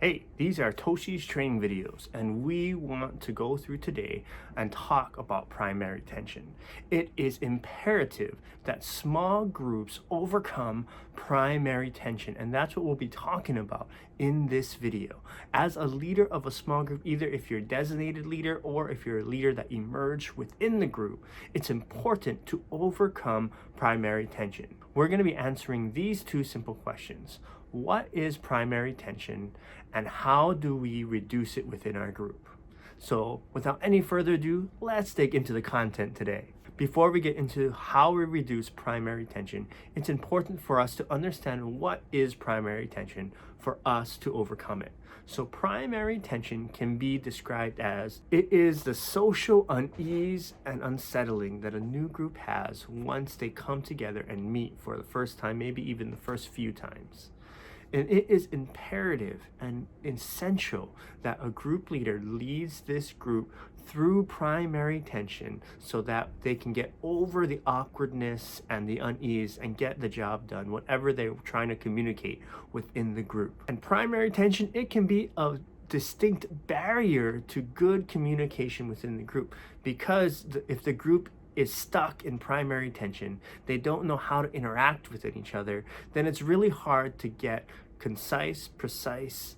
Hey, these are Toshi's training videos, and we want to go through today and talk about primary tension. It is imperative that small groups overcome primary tension, and that's what we'll be talking about in this video. As a leader of a small group, either if you're a designated leader or if you're a leader that emerged within the group, it's important to overcome primary tension. We're going to be answering these two simple questions. What is primary tension and how do we reduce it within our group? So without any further ado, let's dig into the content today. Before we get into how we reduce primary tension, it's important for us to understand what is primary tension for us to overcome it. So primary tension can be described as it is the social unease and unsettling that a new group has once they come together and meet for the first time, maybe even the first few times. And it is imperative and essential that a group leader leads this group through primary tension so that they can get over the awkwardness and the unease and get the job done, whatever they're trying to communicate within the group. And primary tension, it can be a distinct barrier to good communication within the group because if the group is stuck in primary tension, they don't know how to interact with each other, then it's really hard to get concise, precise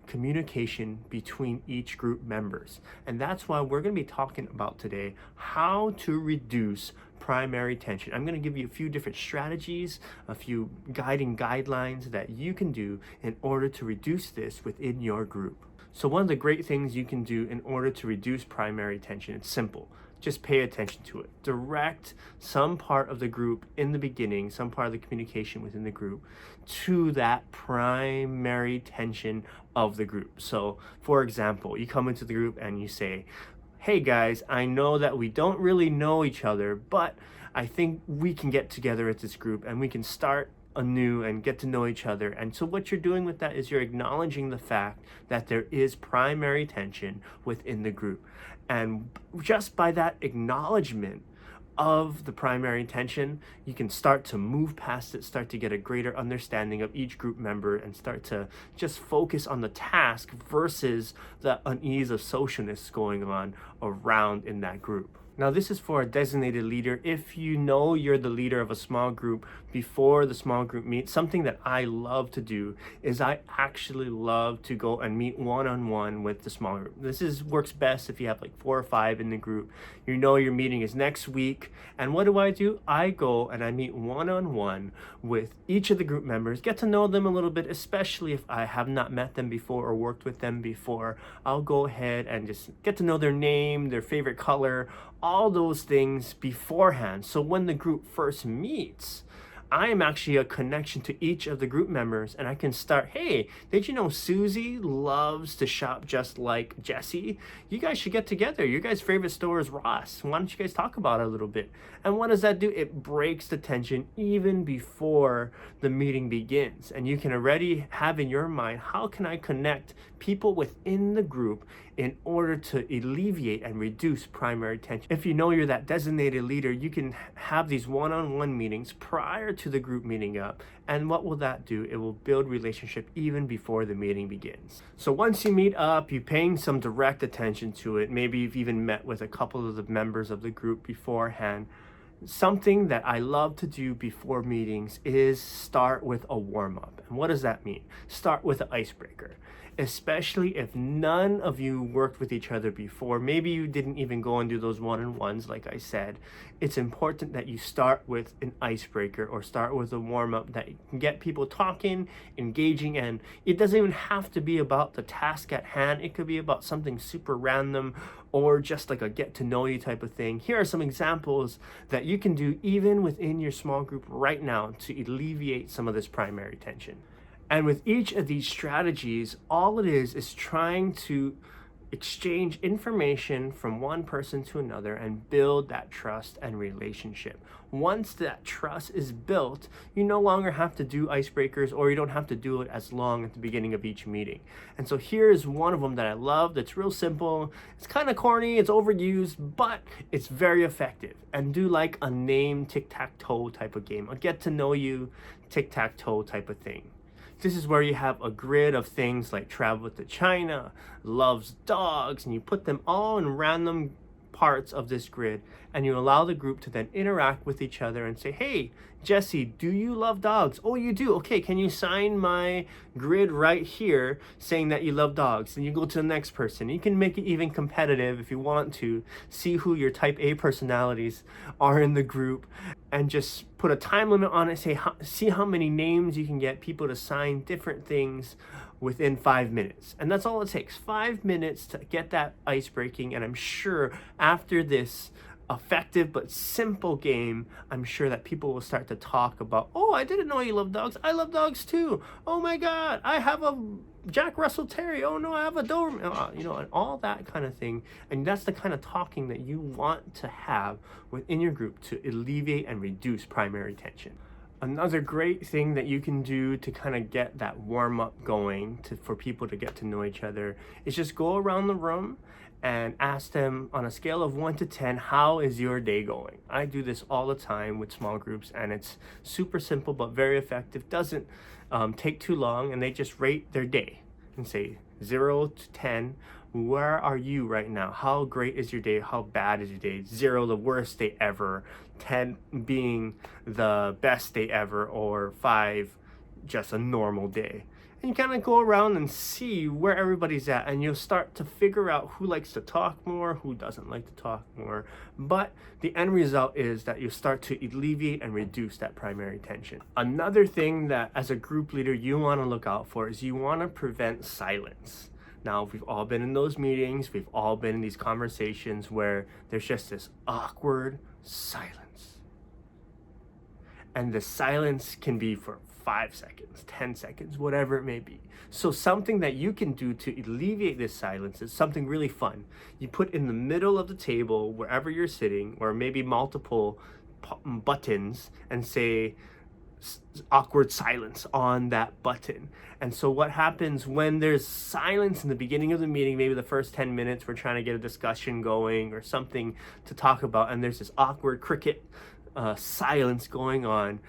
communication between each group members. And that's why we're going to be talking about today how to reduce primary tension. I'm going to give you a few different strategies, a few guiding guidelines that you can do in order to reduce this within your group. So one of the great things you can do in order to reduce primary tension, it's simple. Just pay attention to it. Direct some part of the group in the beginning, some part of the communication within the group to that primary tension of the group. So for example, you come into the group and you say, hey guys, I know that we don't really know each other, but I think we can get together as this group and we can start anew and get to know each other. And so what you're doing with that is you're acknowledging the fact that there is primary tension within the group. And just by that acknowledgement of the primary tension, you can start to move past it, start to get a greater understanding of each group member and start to just focus on the task versus the unease of socialness going on around in that group. Now, this is for a designated leader. If you know you're the leader of a small group before the small group meet, something that I love to do is I actually love to go and meet one-on-one with the small group. This works best if you have like 4 or 5 in the group. You know your meeting is next week. And what do? I go and I meet one-on-one with each of the group members, get to know them a little bit, especially if I have not met them before or worked with them before. I'll go ahead and just get to know their name, their favorite color, all those things beforehand. So when the group first meets, I am actually a connection to each of the group members and I can start, hey, did you know Susie loves to shop just like Jesse? You guys should get together. Your guys' favorite store is Ross. Why don't you guys talk about it a little bit? And what does that do? It breaks the tension even before the meeting begins. And you can already have in your mind, how can I connect people within the group in order to alleviate and reduce primary tension? If you know you're that designated leader, you can have these one-on-one meetings prior to the group meeting up. And what will that do? It will build relationship even before the meeting begins. So once you meet up, you're paying some direct attention to it. Maybe you've even met with a couple of the members of the group beforehand. Something that I love to do before meetings is start with a warm-up. And what does that mean? Start with an icebreaker. Especially if none of you worked with each other before, maybe you didn't even go and do those one-on-ones like I said, it's important that you start with an icebreaker or start with a warm-up that can get people talking, engaging, and it doesn't even have to be about the task at hand. It could be about something super random or just like a get-to-know-you type of thing. Here are some examples that you can do even within your small group right now to alleviate some of this primary tension. And with each of these strategies, all it is trying to exchange information from one person to another and build that trust and relationship. Once that trust is built, you no longer have to do icebreakers or you don't have to do it as long at the beginning of each meeting. And so here's one of them that I love that's real simple. It's kind of corny, it's overused, but it's very effective. And do like a name tic-tac-toe type of game, a get to know you tic-tac-toe type of thing. This is where you have a grid of things like travel to China, loves dogs, and you put them all in random parts of this grid, and you allow the group to then interact with each other and say, hey, Jesse, do you love dogs? Oh, you do? Okay, can you sign my grid right here saying that you love dogs? And you go to the next person. You can make it even competitive if you want to, see who your type A personalities are in the group, and just put a time limit on it. See how many names you can get people to sign different things within 5 minutes. And that's all it takes, 5 minutes to get that ice breaking. And I'm sure after this effective but simple game, I'm sure that people will start to talk about, oh, I didn't know you love dogs. I love dogs too. Oh my God, I have a Jack Russell Terrier. Oh no, I have a Doberman. And all that kind of thing. And that's the kind of talking that you want to have within your group to alleviate and reduce primary tension. Another great thing that you can do to kind of get that warm up going for people to get to know each other is just go around the room and ask them on a scale of 1 to 10, how is your day going? I do this all the time with small groups, and it's super simple but very effective. Doesn't take too long, and they just rate their day and say 0 to 10. Where are you right now? How great is your day? How bad is your day? 0, the worst day ever. 10 being the best day ever, or 5, just a normal day. And you kind of go around and see where everybody's at, and you'll start to figure out who likes to talk more, who doesn't like to talk more. But the end result is that you start to alleviate and reduce that primary tension. Another thing that as a group leader you want to look out for is you want to prevent silence. Now, we've all been in those meetings, we've all been in these conversations where there's just this awkward silence. And the silence can be for 5 seconds, 10 seconds, whatever it may be. So something that you can do to alleviate this silence is something really fun. You put in the middle of the table, wherever you're sitting, or maybe multiple buttons, and say, awkward silence on that button. And so what happens when there's silence in the beginning of the meeting, maybe the first 10 minutes we're trying to get a discussion going or something to talk about, and there's this awkward cricket silence going on.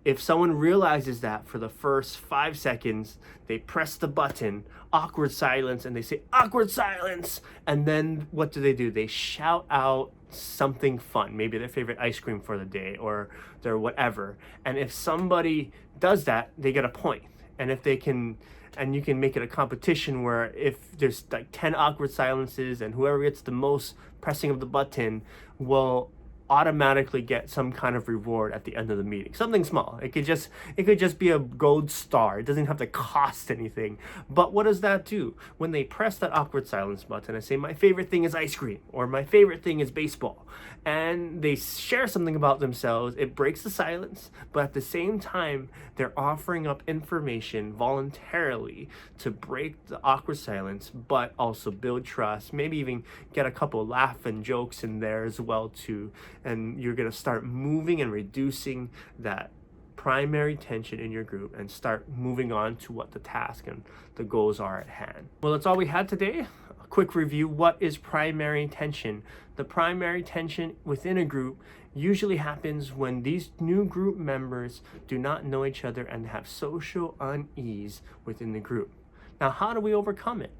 If someone realizes that for the first 5 seconds, they press the button, awkward silence, and they say, awkward silence. And then what do? They shout out something fun, maybe their favorite ice cream for the day or their whatever. And if somebody does that, they get a point. And if they can, and you can make it a competition where if there's like 10 awkward silences and whoever gets the most pressing of the button will automatically get some kind of reward at the end of the meeting. Something small. It could just be a gold star. It doesn't have to cost anything. But what does that do? When they press that awkward silence button and say, my favorite thing is ice cream, or my favorite thing is baseball, and they share something about themselves, it breaks the silence, but at the same time, they're offering up information voluntarily to break the awkward silence, but also build trust, maybe even get a couple laugh and jokes in there as well too. And you're going to start moving and reducing that primary tension in your group and start moving on to what the task and the goals are at hand. Well, that's all we had today. A quick review. What is primary tension? The primary tension within a group usually happens when these new group members do not know each other and have social unease within the group. Now, how do we overcome it?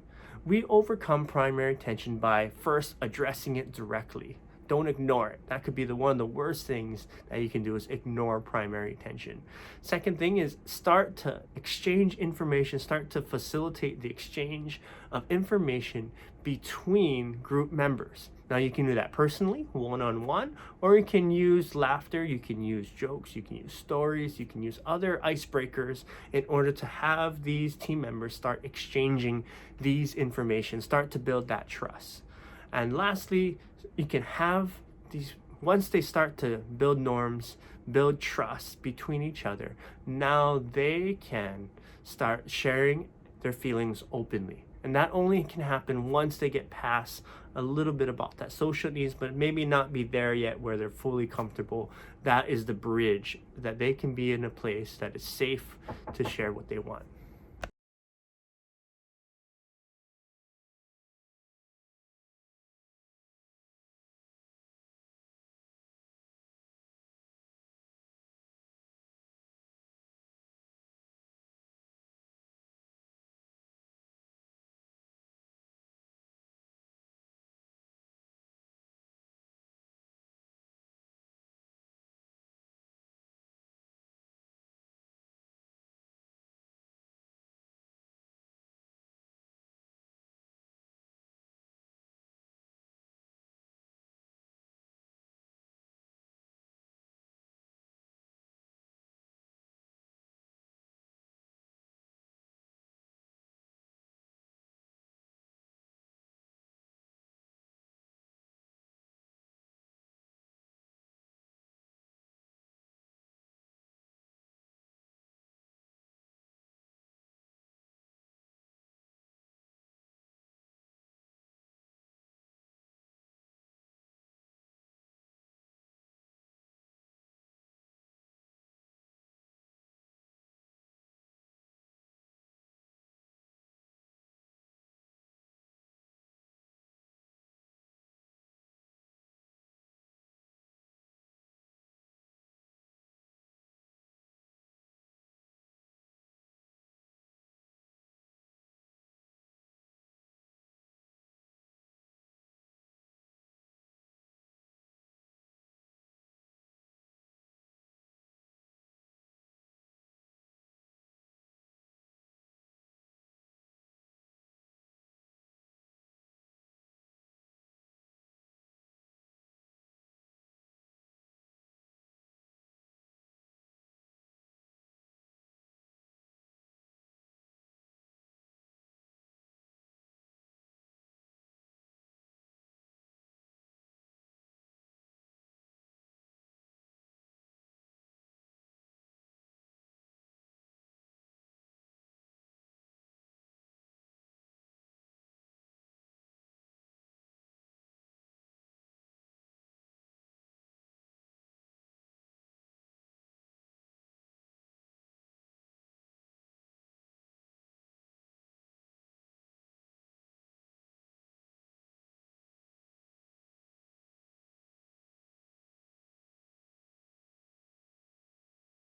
We overcome primary tension by first addressing it directly. Don't ignore it. That could be one of the worst things that you can do, is ignore primary tension. Second thing is start to exchange information, start to facilitate the exchange of information between group members. Now you can do that personally, one-on-one, or you can use laughter, you can use jokes, you can use stories, you can use other icebreakers in order to have these team members start exchanging these information, start to build that trust. And lastly, you can have these, once they start to build norms, build trust between each other, now they can start sharing their feelings openly. And that only can happen once they get past a little bit about that social needs, but maybe not be there yet where they're fully comfortable. That is the bridge, that they can be in a place that is safe to share what they want.